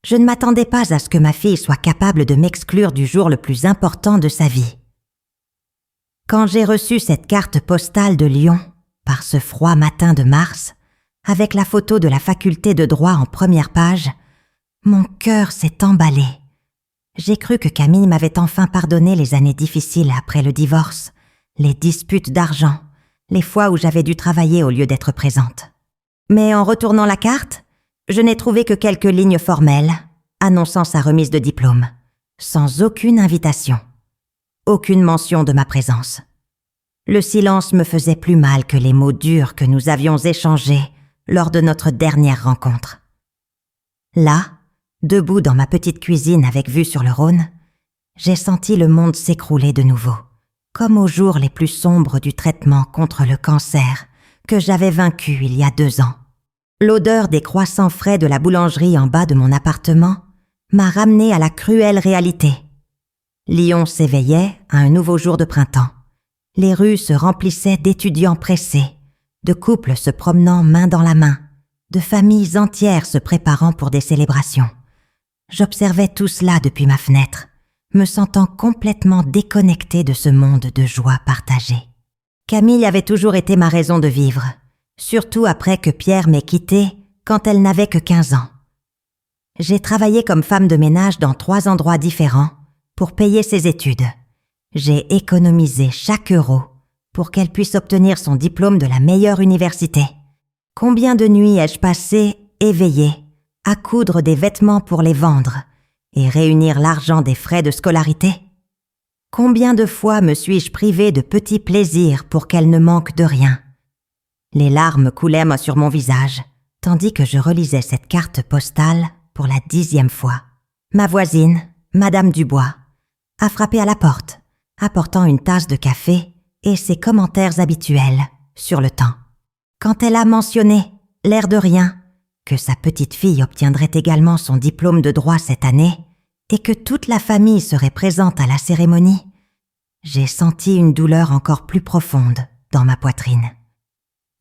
Je ne m'attendais pas à ce que ma fille soit capable de m'exclure du jour le plus important de sa vie. Quand j'ai reçu cette carte postale de Lyon, par ce froid matin de mars, avec la photo de la faculté de droit en première page, mon cœur s'est emballé. J'ai cru que Camille m'avait enfin pardonné les années difficiles après le divorce, les disputes d'argent, les fois où j'avais dû travailler au lieu d'être présente. Mais en retournant la carte, je n'ai trouvé que quelques lignes formelles, annonçant sa remise de diplôme, sans aucune invitation, aucune mention de ma présence. Le silence me faisait plus mal que les mots durs que nous avions échangés lors de notre dernière rencontre. Là, debout dans ma petite cuisine avec vue sur le Rhône, j'ai senti le monde s'écrouler de nouveau, comme aux jours les plus sombres du traitement contre le cancer que j'avais vaincu il y a 2 ans. L'odeur des croissants frais de la boulangerie en bas de mon appartement m'a ramené à la cruelle réalité. Lyon s'éveillait à un nouveau jour de printemps. Les rues se remplissaient d'étudiants pressés, de couples se promenant main dans la main, de familles entières se préparant pour des célébrations. J'observais tout cela depuis ma fenêtre, me sentant complètement déconnectée de ce monde de joie partagée. Camille avait toujours été ma raison de vivre, surtout après que Pierre m'ait quittée quand elle n'avait que 15 ans. J'ai travaillé comme femme de ménage dans 3 endroits différents pour payer ses études. J'ai économisé chaque euro pour qu'elle puisse obtenir son diplôme de la meilleure université. Combien de nuits ai-je passé éveillée à coudre des vêtements pour les vendre et réunir l'argent des frais de scolarité? Combien de fois me suis-je privée de petits plaisirs pour qu'elle ne manque de rien? Les larmes coulaient sur mon visage, tandis que je relisais cette carte postale pour la 10e fois. Ma voisine, Madame Dubois, a frappé à la porte, apportant une tasse de café et ses commentaires habituels sur le temps. Quand elle a mentionné, l'air de rien, que sa petite fille obtiendrait également son diplôme de droit cette année et que toute la famille serait présente à la cérémonie, j'ai senti une douleur encore plus profonde dans ma poitrine.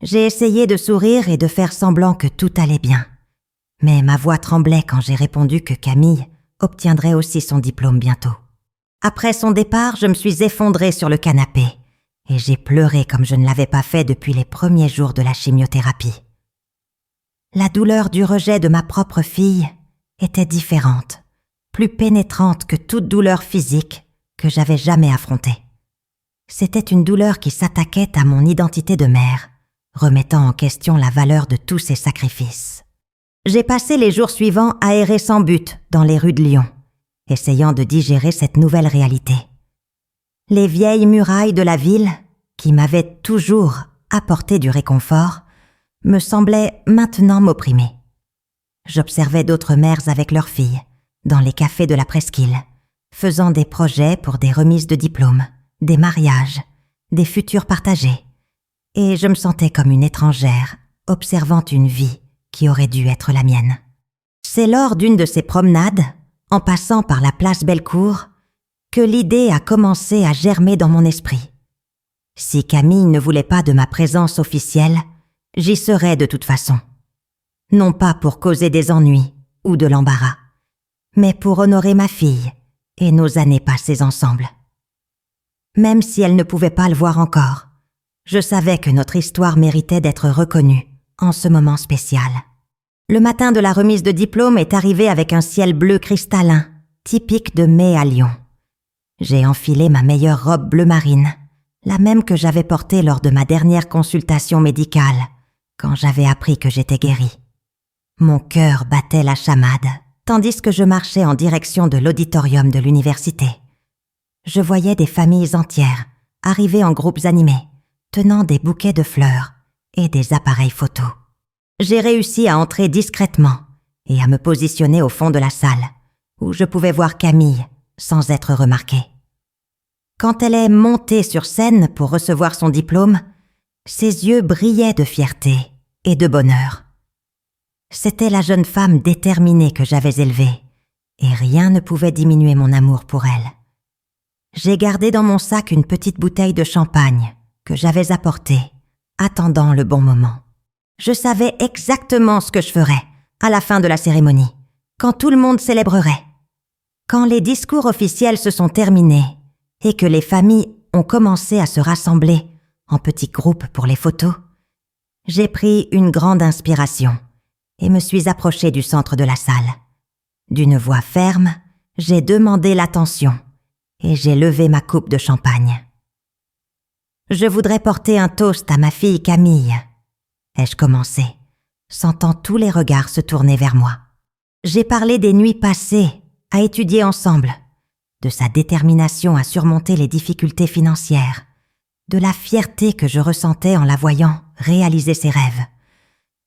J'ai essayé de sourire et de faire semblant que tout allait bien. Mais ma voix tremblait quand j'ai répondu que Camille obtiendrait aussi son diplôme bientôt. Après son départ, je me suis effondrée sur le canapé et j'ai pleuré comme je ne l'avais pas fait depuis les premiers jours de la chimiothérapie. La douleur du rejet de ma propre fille était différente, plus pénétrante que toute douleur physique que j'avais jamais affrontée. C'était une douleur qui s'attaquait à mon identité de mère, remettant en question la valeur de tous ces sacrifices. J'ai passé les jours suivants à errer sans but dans les rues de Lyon, essayant de digérer cette nouvelle réalité. Les vieilles murailles de la ville, qui m'avaient toujours apporté du réconfort, me semblaient maintenant m'opprimer. J'observais d'autres mères avec leurs filles, dans les cafés de la presqu'île, faisant des projets pour des remises de diplômes, des mariages, des futurs partagés. Et je me sentais comme une étrangère, observant une vie qui aurait dû être la mienne. C'est lors d'une de ces promenades, en passant par la place Bellecour, que l'idée a commencé à germer dans mon esprit. Si Camille ne voulait pas de ma présence officielle, j'y serais de toute façon. Non pas pour causer des ennuis ou de l'embarras, mais pour honorer ma fille et nos années passées ensemble. Même si elle ne pouvait pas le voir encore, je savais que notre histoire méritait d'être reconnue en ce moment spécial. Le matin de la remise de diplôme est arrivé avec un ciel bleu cristallin, typique de mai à Lyon. J'ai enfilé ma meilleure robe bleu marine, la même que j'avais portée lors de ma dernière consultation médicale, quand j'avais appris que j'étais guérie. Mon cœur battait la chamade, tandis que je marchais en direction de l'auditorium de l'université. Je voyais des familles entières arriver en groupes animés, tenant des bouquets de fleurs et des appareils photo. J'ai réussi à entrer discrètement et à me positionner au fond de la salle, où je pouvais voir Camille sans être remarquée. Quand elle est montée sur scène pour recevoir son diplôme, ses yeux brillaient de fierté et de bonheur. C'était la jeune femme déterminée que j'avais élevée, et rien ne pouvait diminuer mon amour pour elle. J'ai gardé dans mon sac une petite bouteille de champagne que j'avais apportée, attendant le bon moment. Je savais exactement ce que je ferais à la fin de la cérémonie, quand tout le monde célébrerait. Quand les discours officiels se sont terminés et que les familles ont commencé à se rassembler en petits groupes pour les photos, j'ai pris une grande inspiration et me suis approchée du centre de la salle. D'une voix ferme, j'ai demandé l'attention et j'ai levé ma coupe de champagne. « Je voudrais porter un toast à ma fille Camille », ai-je commencé, sentant tous les regards se tourner vers moi. J'ai parlé des nuits passées à étudier ensemble, de sa détermination à surmonter les difficultés financières, de la fierté que je ressentais en la voyant réaliser ses rêves.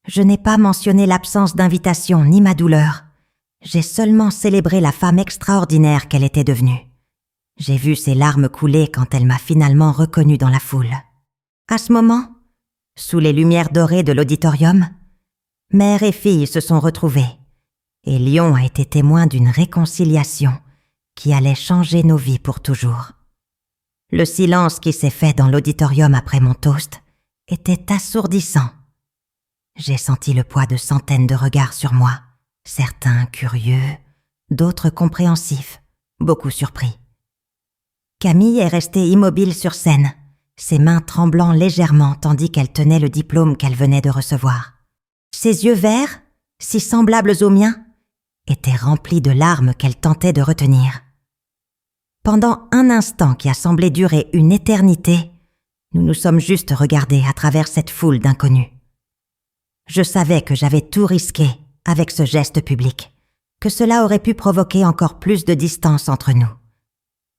Je n'ai pas mentionné l'absence d'invitation ni ma douleur. J'ai seulement célébré la femme extraordinaire qu'elle était devenue. J'ai vu ses larmes couler quand elle m'a finalement reconnue dans la foule. À ce moment, sous les lumières dorées de l'auditorium, mère et fille se sont retrouvées et Lyon a été témoin d'une réconciliation qui allait changer nos vies pour toujours. Le silence qui s'est fait dans l'auditorium après mon toast était assourdissant. J'ai senti le poids de centaines de regards sur moi, certains curieux, d'autres compréhensifs, beaucoup surpris. Camille est restée immobile sur scène, ses mains tremblant légèrement tandis qu'elle tenait le diplôme qu'elle venait de recevoir. Ses yeux verts, si semblables aux miens, étaient remplis de larmes qu'elle tentait de retenir. Pendant un instant qui a semblé durer une éternité, nous nous sommes juste regardés à travers cette foule d'inconnus. Je savais que j'avais tout risqué avec ce geste public, que cela aurait pu provoquer encore plus de distance entre nous.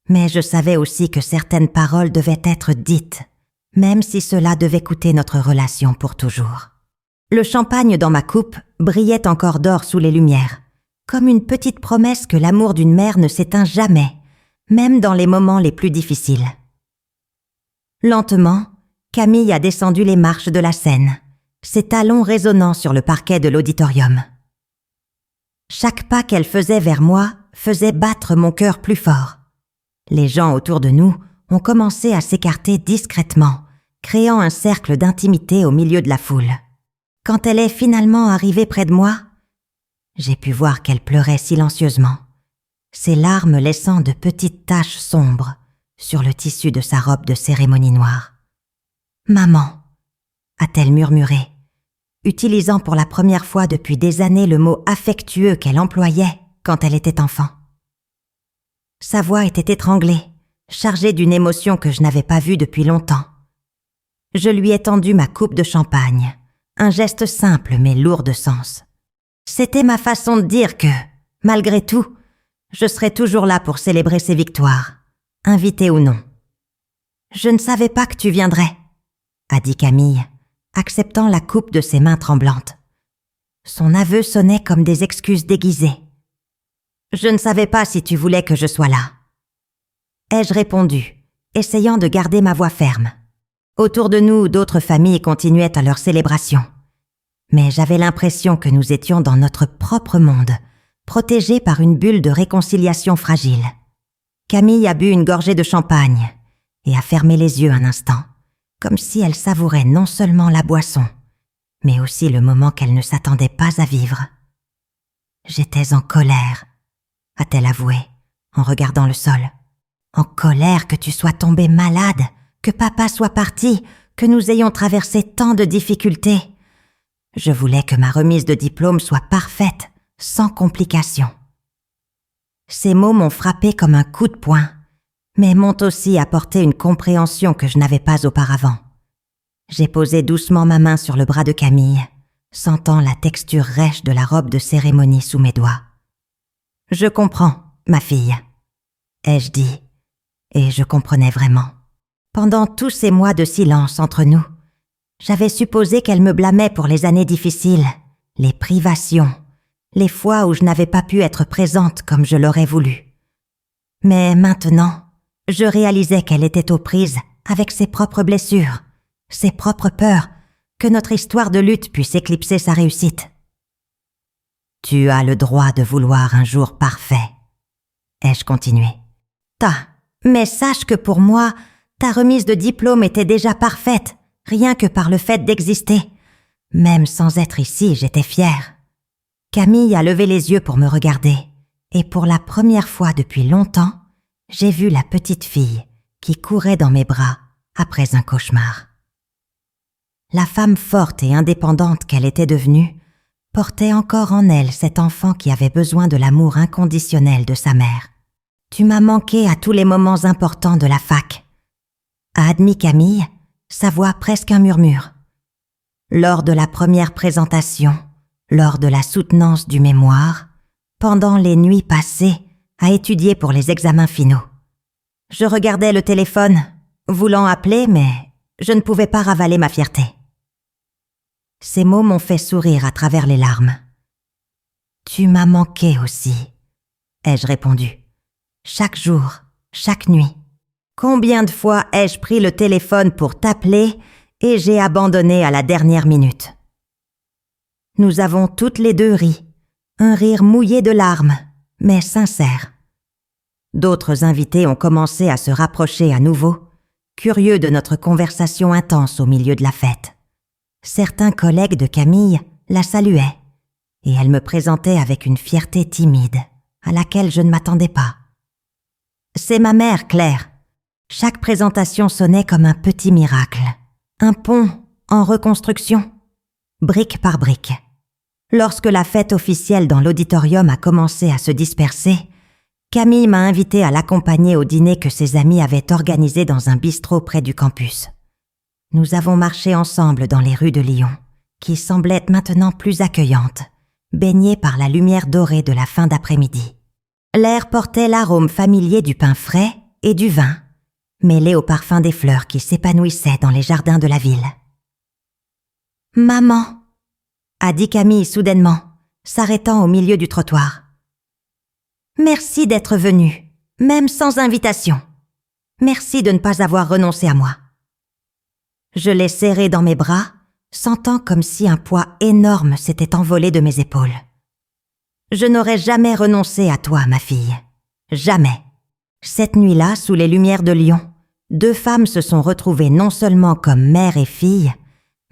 Mais je savais aussi que certaines paroles devaient être dites, même si cela devait coûter notre relation pour toujours. Le champagne dans ma coupe brillait encore d'or sous les lumières, comme une petite promesse que l'amour d'une mère ne s'éteint jamais, même dans les moments les plus difficiles. Lentement, Camille a descendu les marches de la scène, ses talons résonnant sur le parquet de l'auditorium. Chaque pas qu'elle faisait vers moi faisait battre mon cœur plus fort. Les gens autour de nous ont commencé à s'écarter discrètement, créant un cercle d'intimité au milieu de la foule. Quand elle est finalement arrivée près de moi, j'ai pu voir qu'elle pleurait silencieusement, ses larmes laissant de petites taches sombres sur le tissu de sa robe de cérémonie noire. « Maman », a-t-elle murmuré, utilisant pour la première fois depuis des années le mot affectueux qu'elle employait quand elle était enfant. Sa voix était étranglée, chargée d'une émotion que je n'avais pas vue depuis longtemps. Je lui ai tendu ma coupe de champagne, un geste simple mais lourd de sens. C'était ma façon de dire que, malgré tout, je serais toujours là pour célébrer ses victoires, invitée ou non. « Je ne savais pas que tu viendrais », a dit Camille, acceptant la coupe de ses mains tremblantes. Son aveu sonnait comme des excuses déguisées. « Je ne savais pas si tu voulais que je sois là. » Ai-je répondu, essayant de garder ma voix ferme. Autour de nous, d'autres familles continuaient à leur célébration. Mais j'avais l'impression que nous étions dans notre propre monde, protégés par une bulle de réconciliation fragile. Camille a bu une gorgée de champagne et a fermé les yeux un instant, comme si elle savourait non seulement la boisson, mais aussi le moment qu'elle ne s'attendait pas à vivre. « J'étais en colère », a-t-elle avoué, en regardant le sol. « En colère que tu sois tombé malade, que papa soit parti, que nous ayons traversé tant de difficultés. Je voulais que ma remise de diplôme soit parfaite, sans complications. » Ces mots m'ont frappé comme un coup de poing, mais m'ont aussi apporté une compréhension que je n'avais pas auparavant. J'ai posé doucement ma main sur le bras de Camille, sentant la texture rêche de la robe de cérémonie sous mes doigts. « Je comprends, ma fille », ai-je dit, et je comprenais vraiment. Pendant tous ces mois de silence entre nous, j'avais supposé qu'elle me blâmait pour les années difficiles, les privations, les fois où je n'avais pas pu être présente comme je l'aurais voulu. Mais maintenant, je réalisais qu'elle était aux prises avec ses propres blessures, ses propres peurs, que notre histoire de lutte puisse éclipser sa réussite. « Tu as le droit de vouloir un jour parfait, » ai-je continué. « Mais sache que pour moi, ta remise de diplôme était déjà parfaite, rien que par le fait d'exister. Même sans être ici, j'étais fière. » Camille a levé les yeux pour me regarder, et pour la première fois depuis longtemps, j'ai vu la petite fille qui courait dans mes bras après un cauchemar. La femme forte et indépendante qu'elle était devenue portait encore en elle cet enfant qui avait besoin de l'amour inconditionnel de sa mère. « Tu m'as manqué à tous les moments importants de la fac », a admis Camille, sa voix presque un murmure. Lors de la première présentation, lors de la soutenance du mémoire, pendant les nuits passées à étudier pour les examens finaux. Je regardais le téléphone, voulant appeler, mais je ne pouvais pas ravaler ma fierté. Ces mots m'ont fait sourire à travers les larmes. « Tu m'as manqué aussi », ai-je répondu. Chaque jour, chaque nuit. Combien de fois ai-je pris le téléphone pour t'appeler et j'ai abandonné à la dernière minute. Nous avons toutes les deux ri, un rire mouillé de larmes, mais sincère. D'autres invités ont commencé à se rapprocher à nouveau, curieux de notre conversation intense au milieu de la fête. Certains collègues de Camille la saluaient, et elle me présentait avec une fierté timide, à laquelle je ne m'attendais pas. C'est ma mère, Claire. Chaque présentation sonnait comme un petit miracle. Un pont en reconstruction, brique par brique. Lorsque la fête officielle dans l'auditorium a commencé à se disperser, Camille m'a invité à l'accompagner au dîner que ses amis avaient organisé dans un bistrot près du campus. Nous avons marché ensemble dans les rues de Lyon, qui semblaient maintenant plus accueillantes, baignées par la lumière dorée de la fin d'après-midi. L'air portait l'arôme familier du pain frais et du vin, mêlé au parfum des fleurs qui s'épanouissaient dans les jardins de la ville. « Maman !» a dit Camille soudainement, s'arrêtant au milieu du trottoir. « Merci d'être venue, même sans invitation. Merci de ne pas avoir renoncé à moi. » Je l'ai serrée dans mes bras, sentant comme si un poids énorme s'était envolé de mes épaules. Je n'aurais jamais renoncé à toi, ma fille. Jamais. Cette nuit-là, sous les lumières de Lyon, 2 femmes se sont retrouvées non seulement comme mère et fille,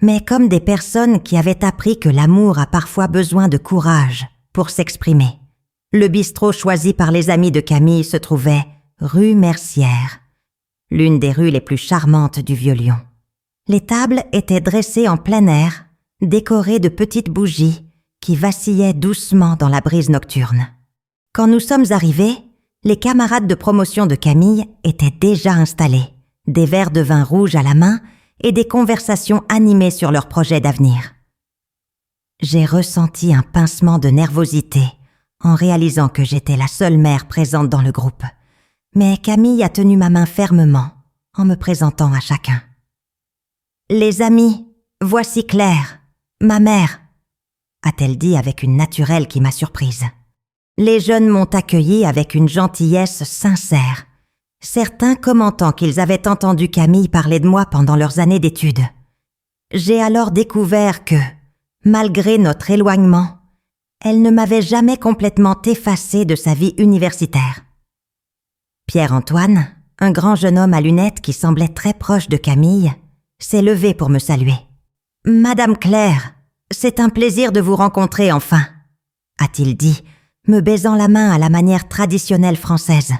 mais comme des personnes qui avaient appris que l'amour a parfois besoin de courage pour s'exprimer. Le bistrot choisi par les amis de Camille se trouvait rue Mercière, l'une des rues les plus charmantes du Vieux-Lyon. Les tables étaient dressées en plein air, décorées de petites bougies qui vacillaient doucement dans la brise nocturne. Quand nous sommes arrivés, les camarades de promotion de Camille étaient déjà installés, des verres de vin rouge à la main et des conversations animées sur leurs projets d'avenir. J'ai ressenti un pincement de nervosité en réalisant que j'étais la seule mère présente dans le groupe, mais Camille a tenu ma main fermement en me présentant à chacun. « Les amis, voici Claire, ma mère », a-t-elle dit avec une naturelle qui m'a surprise. Les jeunes m'ont accueilli avec une gentillesse sincère, certains commentant qu'ils avaient entendu Camille parler de moi pendant leurs années d'études. J'ai alors découvert que, malgré notre éloignement, elle ne m'avait jamais complètement effacée de sa vie universitaire. Pierre-Antoine, un grand jeune homme à lunettes qui semblait très proche de Camille, s'est levé pour me saluer. « Madame Claire, c'est un plaisir de vous rencontrer enfin », a-t-il dit, me baisant la main à la manière traditionnelle française.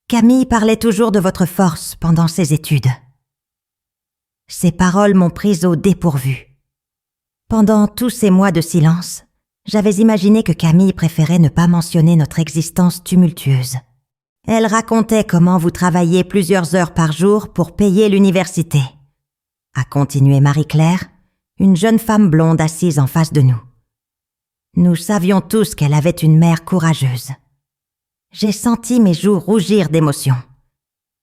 Camille parlait toujours de votre force pendant ses études. Ces paroles m'ont prise au dépourvu. Pendant tous ces mois de silence, j'avais imaginé que Camille préférait ne pas mentionner notre existence tumultueuse. Elle racontait comment vous travailliez plusieurs heures par jour pour payer l'université, a continué Marie-Claire, une jeune femme blonde assise en face de nous. Nous savions tous qu'elle avait une mère courageuse. J'ai senti mes joues rougir d'émotion.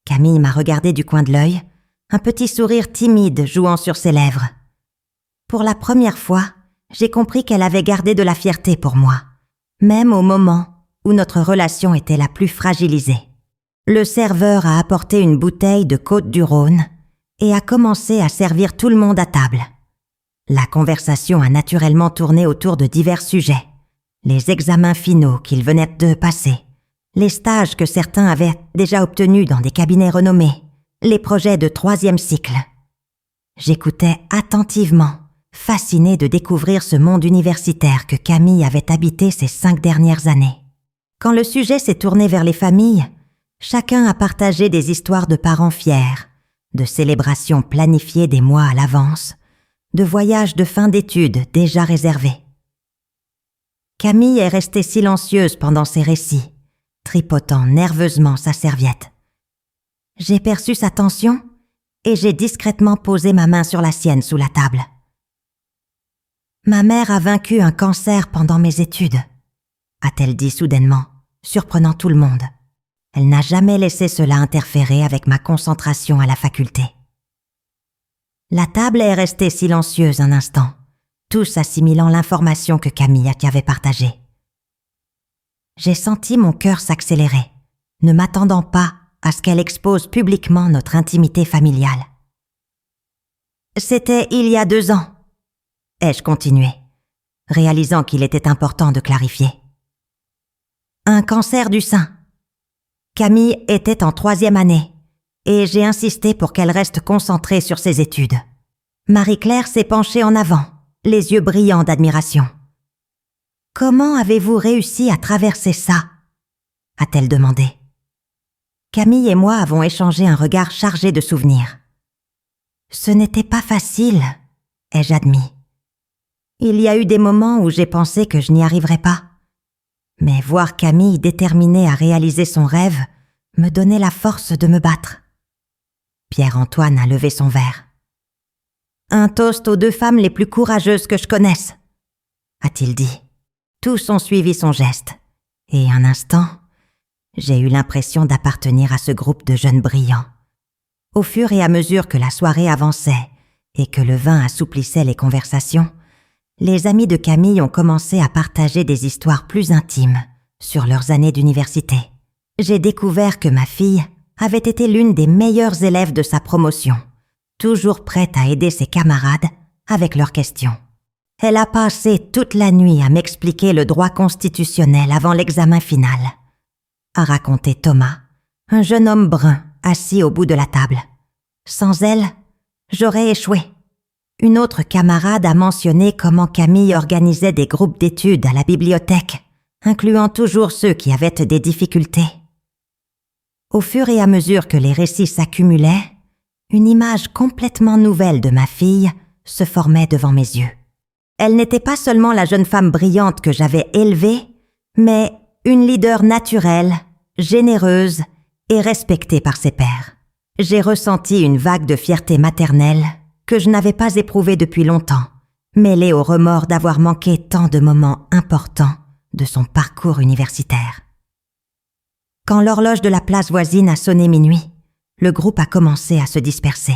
Camille m'a regardé du coin de l'œil, un petit sourire timide jouant sur ses lèvres. Pour la première fois, j'ai compris qu'elle avait gardé de la fierté pour moi, même au moment où notre relation était la plus fragilisée. Le serveur a apporté une bouteille de Côtes-du-Rhône et a commencé à servir tout le monde à table. La conversation a naturellement tourné autour de divers sujets. Les examens finaux qu'ils venaient de passer, les stages que certains avaient déjà obtenus dans des cabinets renommés, les projets de 3e cycle. J'écoutais attentivement, fascinée de découvrir ce monde universitaire que Camille avait habité ces 5 dernières années. Quand le sujet s'est tourné vers les familles, chacun a partagé des histoires de parents fiers, de célébrations planifiées des mois à l'avance, de voyages de fin d'études déjà réservés. Camille est restée silencieuse pendant ces récits, tripotant nerveusement sa serviette. J'ai perçu sa tension et j'ai discrètement posé ma main sur la sienne sous la table. Ma mère a vaincu un cancer pendant mes études, a-t-elle dit soudainement, surprenant tout le monde. Elle n'a jamais laissé cela interférer avec ma concentration à la faculté. La table est restée silencieuse un instant, tous assimilant l'information que Camille avait partagée. J'ai senti mon cœur s'accélérer, ne m'attendant pas à ce qu'elle expose publiquement notre intimité familiale. C'était il y a 2 ans, ai-je continué, réalisant qu'il était important de clarifier. Un cancer du sein. Camille était en 3e année et j'ai insisté pour qu'elle reste concentrée sur ses études. Marie-Claire s'est penchée en avant, les yeux brillants d'admiration. « Comment avez-vous réussi à traverser ça ?» a-t-elle demandé. Camille et moi avons échangé un regard chargé de souvenirs. « Ce n'était pas facile, ai-je admis. Il y a eu des moments où j'ai pensé que je n'y arriverais pas. Mais voir Camille déterminée à réaliser son rêve me donnait la force de me battre. » Pierre-Antoine a levé son verre. « Un toast aux 2 femmes les plus courageuses que je connaisse, » a-t-il dit. Tous ont suivi son geste, et un instant, j'ai eu l'impression d'appartenir à ce groupe de jeunes brillants. Au fur et à mesure que la soirée avançait et que le vin assouplissait les conversations, les amis de Camille ont commencé à partager des histoires plus intimes sur leurs années d'université. J'ai découvert que ma fille avait été l'une des meilleures élèves de sa promotion, toujours prête à aider ses camarades avec leurs questions. Elle a passé toute la nuit à m'expliquer le droit constitutionnel avant l'examen final, a raconté Thomas, un jeune homme brun assis au bout de la table. Sans elle, j'aurais échoué. Une autre camarade a mentionné comment Camille organisait des groupes d'études à la bibliothèque, incluant toujours ceux qui avaient des difficultés. Au fur et à mesure que les récits s'accumulaient, une image complètement nouvelle de ma fille se formait devant mes yeux. Elle n'était pas seulement la jeune femme brillante que j'avais élevée, mais une leader naturelle, généreuse et respectée par ses pairs. J'ai ressenti une vague de fierté maternelle que je n'avais pas éprouvée depuis longtemps, mêlée au remords d'avoir manqué tant de moments importants de son parcours universitaire. Quand l'horloge de la place voisine a sonné minuit, le groupe a commencé à se disperser.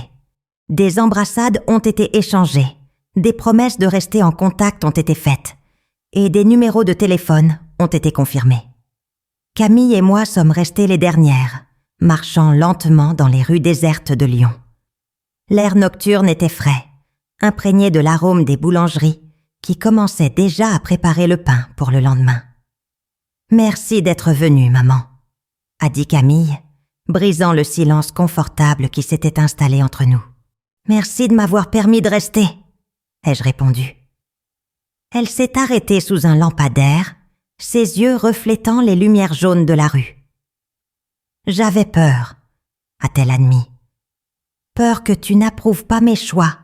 Des embrassades ont été échangées, des promesses de rester en contact ont été faites, et des numéros de téléphone ont été confirmés. Camille et moi sommes restées les dernières, marchant lentement dans les rues désertes de Lyon. L'air nocturne était frais, imprégné de l'arôme des boulangeries qui commençaient déjà à préparer le pain pour le lendemain. « Merci d'être venue, maman », a dit Camille, brisant le silence confortable qui s'était installé entre nous. « Merci de m'avoir permis de rester », ai-je répondu. Elle s'est arrêtée sous un lampadaire, ses yeux reflétant les lumières jaunes de la rue. « J'avais peur », a-t-elle admis. « Peur que tu n'approuves pas mes choix,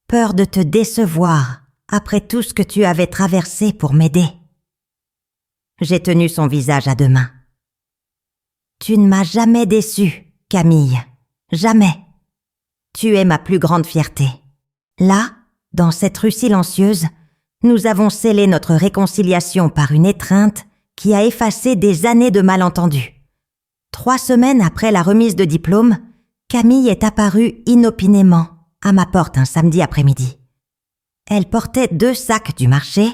peur de te décevoir après tout ce que tu avais traversé pour m'aider. » J'ai tenu son visage à 2 mains. « Tu ne m'as jamais déçue, Camille, jamais. Tu es ma plus grande fierté. Là, dans cette rue silencieuse, nous avons scellé notre réconciliation par une étreinte qui a effacé des années de malentendus. 3 semaines après la remise de diplôme, Camille est apparue inopinément à ma porte un samedi après-midi. Elle portait 2 sacs du marché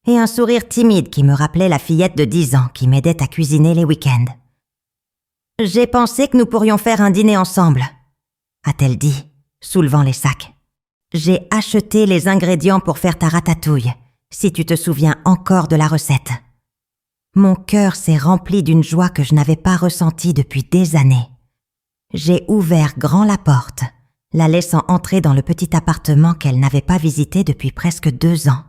et un sourire timide qui me rappelait la fillette de 10 ans qui m'aidait à cuisiner les week-ends. « J'ai pensé que nous pourrions faire un dîner ensemble », a-t-elle dit, soulevant les sacs. « J'ai acheté les ingrédients pour faire ta ratatouille, si tu te souviens encore de la recette. » Mon cœur s'est rempli d'une joie que je n'avais pas ressentie depuis des années. J'ai ouvert grand la porte, la laissant entrer dans le petit appartement qu'elle n'avait pas visité depuis presque 2 ans.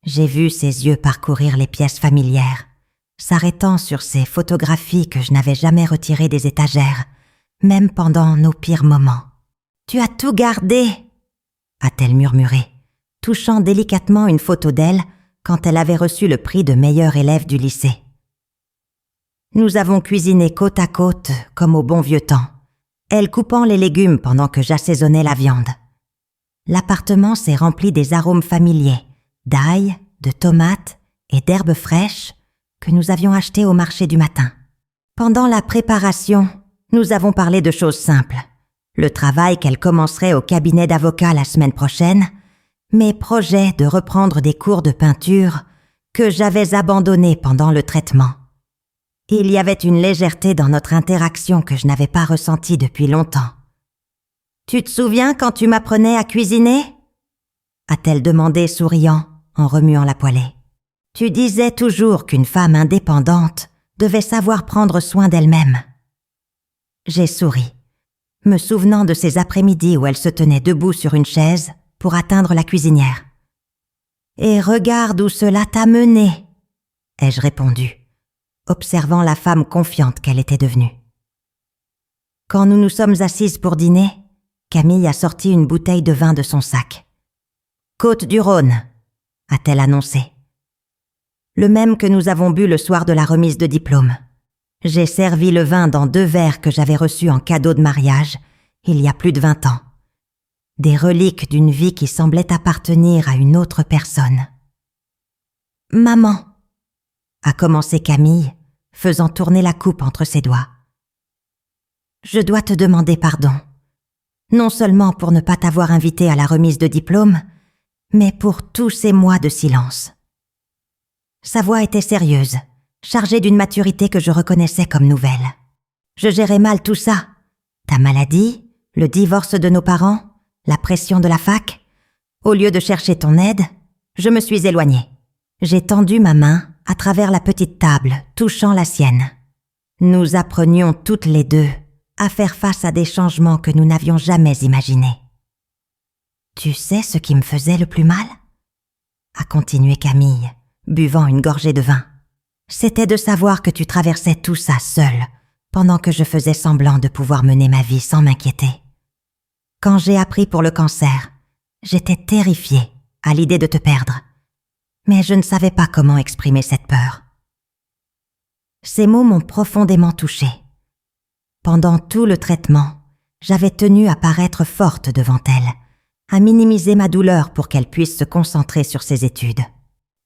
J'ai vu ses yeux parcourir les pièces familières, s'arrêtant sur ces photographies que je n'avais jamais retirées des étagères, même pendant nos pires moments. « Tu as tout gardé !» a-t-elle murmuré, touchant délicatement une photo d'elle quand elle avait reçu le prix de meilleure élève du lycée. Nous avons cuisiné côte à côte, comme au bon vieux temps, elle coupant les légumes pendant que j'assaisonnais la viande. L'appartement s'est rempli des arômes familiers, d'ail, de tomates et d'herbes fraîches que nous avions achetées au marché du matin. Pendant la préparation, nous avons parlé de choses simples. Le travail qu'elle commencerait au cabinet d'avocat la semaine prochaine, mes projets de reprendre des cours de peinture que j'avais abandonnés pendant le traitement. Il y avait une légèreté dans notre interaction que je n'avais pas ressentie depuis longtemps. « Tu te souviens quand tu m'apprenais à cuisiner ?» a-t-elle demandé souriant en remuant la poêlée. « Tu disais toujours qu'une femme indépendante devait savoir prendre soin d'elle-même. » J'ai souri, me souvenant de ces après-midi où elle se tenait debout sur une chaise pour atteindre la cuisinière. « Et regarde où cela t'a mené !» ai-je répondu, observant la femme confiante qu'elle était devenue. Quand nous nous sommes assises pour dîner, Camille a sorti une bouteille de vin de son sac. « Côte-du-Rhône » a-t-elle annoncé. Le même que nous avons bu le soir de la remise de diplôme. J'ai servi le vin dans 2 verres que j'avais reçus en cadeau de mariage il y a plus de 20 ans. Des reliques d'une vie qui semblait appartenir à une autre personne. « Maman » a commencé Camille, faisant tourner la coupe entre ses doigts. « Je dois te demander pardon. Non seulement pour ne pas t'avoir invitée à la remise de diplôme, mais pour tous ces mois de silence. » Sa voix était sérieuse, chargée d'une maturité que je reconnaissais comme nouvelle. Je gérais mal tout ça. Ta maladie, le divorce de nos parents, la pression de la fac. Au lieu de chercher ton aide, je me suis éloignée. J'ai tendu ma main à travers la petite table, touchant la sienne. Nous apprenions toutes les deux à faire face à des changements que nous n'avions jamais imaginés. « Tu sais ce qui me faisait le plus mal ?» a continué Camille, buvant une gorgée de vin. « C'était de savoir que tu traversais tout ça seule, pendant que je faisais semblant de pouvoir mener ma vie sans m'inquiéter. Quand j'ai appris pour le cancer, j'étais terrifiée à l'idée de te perdre, mais je ne savais pas comment exprimer cette peur. » Ces mots m'ont profondément touchée. Pendant tout le traitement, j'avais tenu à paraître forte devant elle, à minimiser ma douleur pour qu'elle puisse se concentrer sur ses études.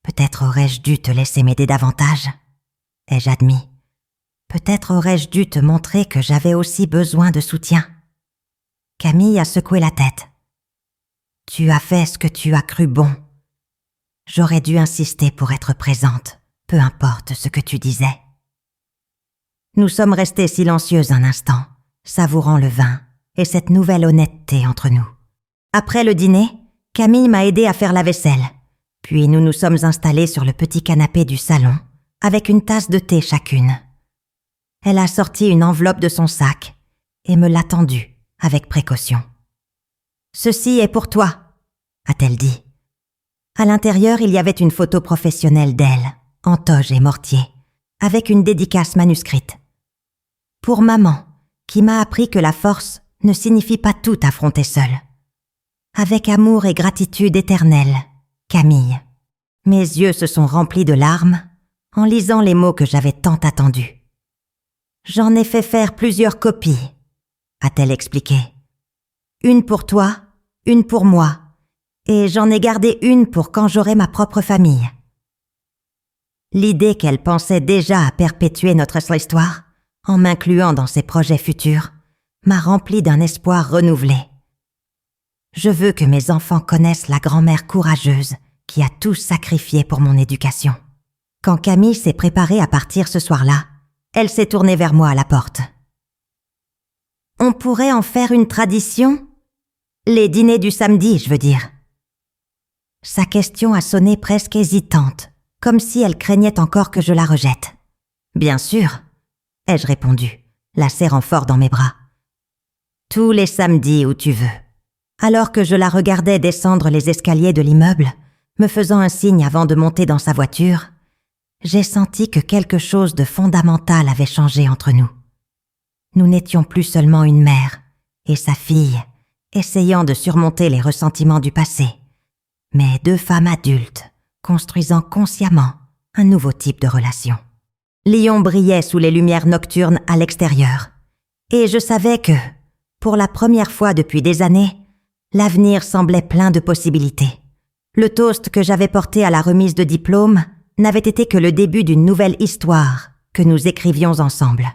Peut-être aurais-je dû te laisser m'aider davantage, ai-je admis. Peut-être aurais-je dû te montrer que j'avais aussi besoin de soutien. Camille a secoué la tête. Tu as fait ce que tu as cru bon. J'aurais dû insister pour être présente, peu importe ce que tu disais. Nous sommes restés silencieuses un instant, savourant le vin et cette nouvelle honnêteté entre nous. Après le dîner, Camille m'a aidé à faire la vaisselle. Puis nous nous sommes installés sur le petit canapé du salon, avec une tasse de thé chacune. Elle a sorti une enveloppe de son sac et me l'a tendue avec précaution. « Ceci est pour toi », a-t-elle dit. À l'intérieur, il y avait une photo professionnelle d'elle, en toge et mortier, avec une dédicace manuscrite. Pour maman, qui m'a appris que la force ne signifie pas tout affronter seule. Avec amour et gratitude éternelle, Camille. Mes yeux se sont remplis de larmes en lisant les mots que j'avais tant attendus. J'en ai fait faire plusieurs copies, a-t-elle expliqué. Une pour toi, une pour moi, et j'en ai gardé une pour quand j'aurai ma propre famille. L'idée qu'elle pensait déjà à perpétuer notre histoire, en m'incluant dans ses projets futurs, m'a rempli d'un espoir renouvelé. Je veux que mes enfants connaissent la grand-mère courageuse qui a tout sacrifié pour mon éducation. Quand Camille s'est préparée à partir ce soir-là, elle s'est tournée vers moi à la porte. « On pourrait en faire une tradition ? Les dîners du samedi, je veux dire. » Sa question a sonné presque hésitante, comme si elle craignait encore que je la rejette. « Bien sûr », ai-je répondu, la serrant fort dans mes bras. tous les samedis où tu veux. Alors que je la regardais descendre les escaliers de l'immeuble, me faisant un signe avant de monter dans sa voiture, j'ai senti que quelque chose de fondamental avait changé entre nous. Nous n'étions plus seulement une mère et sa fille, essayant de surmonter les ressentiments du passé, mais deux femmes adultes, construisant consciemment un nouveau type de relation. Lyon brillait sous les lumières nocturnes à l'extérieur, et je savais que, pour la première fois depuis des années, l'avenir semblait plein de possibilités. Le toast que j'avais porté à la remise de diplôme n'avait été que le début d'une nouvelle histoire que nous écrivions ensemble.